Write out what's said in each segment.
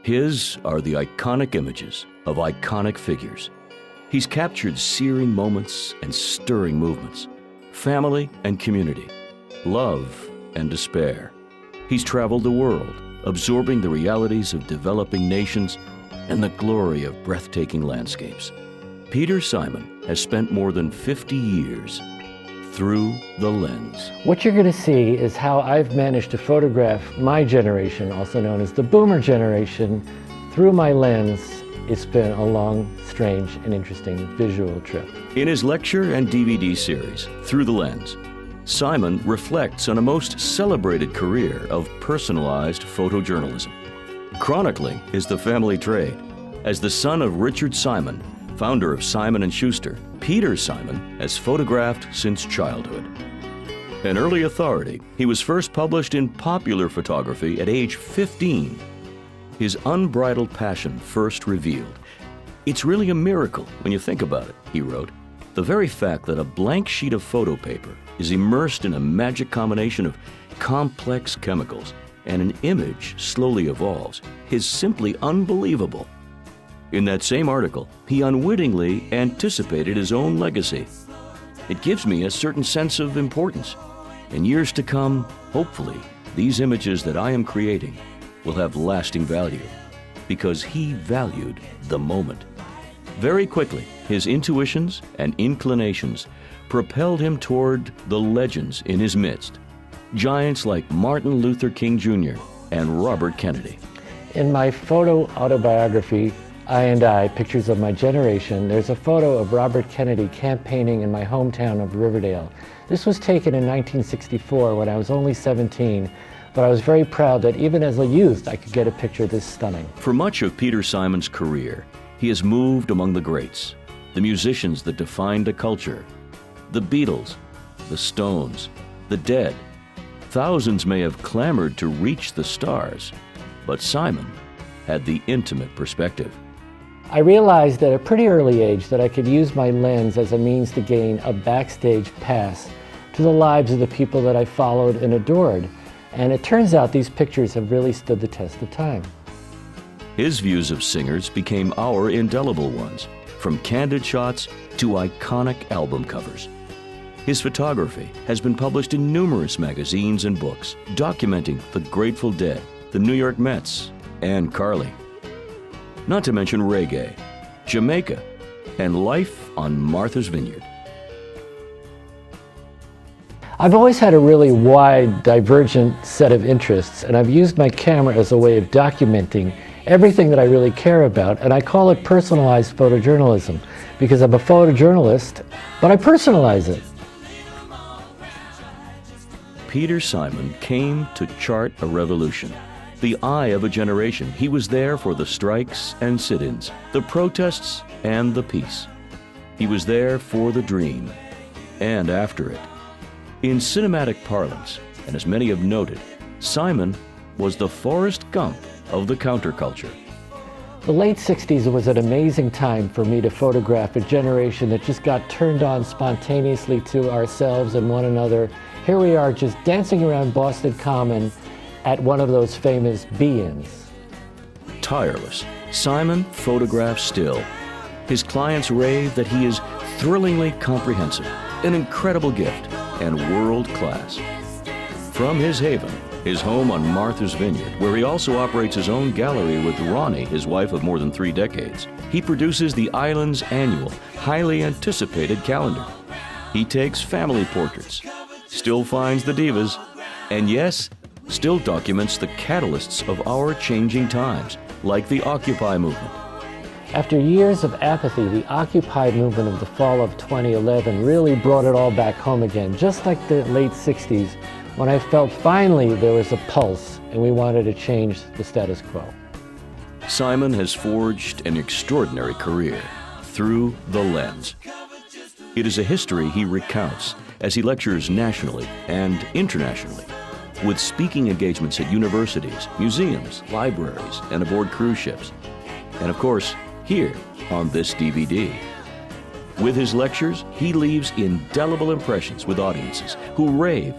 His are the iconic images of iconic figures. He's captured searing moments and stirring movements, family and community, love and despair. He's traveled the world, absorbing the realities of developing nations and the glory of breathtaking landscapes. Peter Simon has spent more than 50 years through the lens. What you're going to see is how I've managed to photograph my generation, also known as the Boomer generation, through my lens. It's been a long, strange, and interesting visual trip. In his lecture and DVD series, Through the Lens, Simon reflects on a most celebrated career of personalized photojournalism. Chronicling is the family trade. As the son of Richard Simon, founder of Simon & Schuster, Peter Simon has photographed since childhood. An early authority, he was first published in Popular Photography at age 15. His unbridled passion first revealed. "It's really a miracle when you think about it," he wrote. "The very fact that a blank sheet of photo paper is immersed in a magic combination of complex chemicals and an image slowly evolves is simply unbelievable." In that same article, he unwittingly anticipated his own legacy. "It gives me a certain sense of importance. In years to come, hopefully, these images that I am creating will have lasting value," because he valued the moment. Very quickly, his intuitions and inclinations propelled him toward the legends in his midst, giants like Martin Luther King Jr. and Robert Kennedy. In my photo autobiography, I and I, Pictures of My Generation, there's a photo of Robert Kennedy campaigning in my hometown of Riverdale. This was taken in 1964 when I was only 17, but I was very proud that even as a youth, I could get a picture this stunning. For much of Peter Simon's career, he has moved among the greats, the musicians that defined a culture, the Beatles, the Stones, the Dead. Thousands may have clamored to reach the stars, but Simon had the intimate perspective. I realized at a pretty early age that I could use my lens as a means to gain a backstage pass to the lives of the people that I followed and adored. And it turns out these pictures have really stood the test of time. His views of singers became our indelible ones, from candid shots to iconic album covers. His photography has been published in numerous magazines and books, documenting the Grateful Dead, the New York Mets, and Carly. Not to mention reggae, Jamaica, and life on Martha's Vineyard. I've always had a really wide, divergent set of interests, and I've used my camera as a way of documenting everything that I really care about, and I call it personalized photojournalism, because I'm a photojournalist, but I personalize it. Peter Simon came to chart a revolution, the eye of a generation. He was there for the strikes and sit-ins, the protests and the peace. He was there for the dream and after it. In cinematic parlance, and as many have noted, Simon was the Forrest Gump of the counterculture. The late 60s was an amazing time for me to photograph a generation that just got turned on spontaneously to ourselves and one another. Here we are just dancing around Boston Common at one of those famous be-ins. Tireless, Simon photographs still. His clients rave that he is thrillingly comprehensive, an incredible gift, and world-class. From his haven, his home on Martha's Vineyard, where he also operates his own gallery with Ronnie, his wife of more than 3 decades, he produces the island's annual, highly anticipated calendar. He takes family portraits, still finds the divas, and yes, still documents the catalysts of our changing times, like the Occupy movement. After years of apathy, the Occupy movement of the fall of 2011 really brought it all back home again, just like the late 60s, when I felt finally there was a pulse and we wanted to change the status quo. Simon has forged an extraordinary career through the lens. It is a history he recounts as he lectures nationally and internationally, with speaking engagements at universities, museums, libraries, and aboard cruise ships. And of course, here on this DVD. With his lectures, he leaves indelible impressions with audiences who rave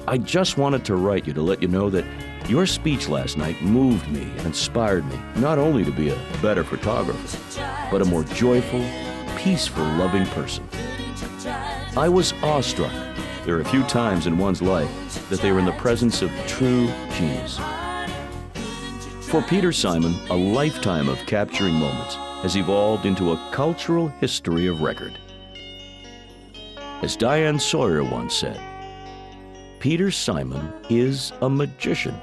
I just wanted to write you to let you know that your speech last night moved me and inspired me not only to be a better photographer, but a more joyful, peaceful, loving person. I was awestruck. There are a few times in one's life that they are in the presence of true genius. For Peter Simon, a lifetime of capturing moments has evolved into a cultural history of record. As Diane Sawyer once said, Peter Simon is a magician,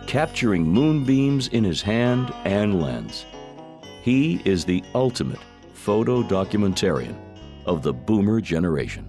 capturing moonbeams in his hand and lens. He is the ultimate photo documentarian of the boomer generation.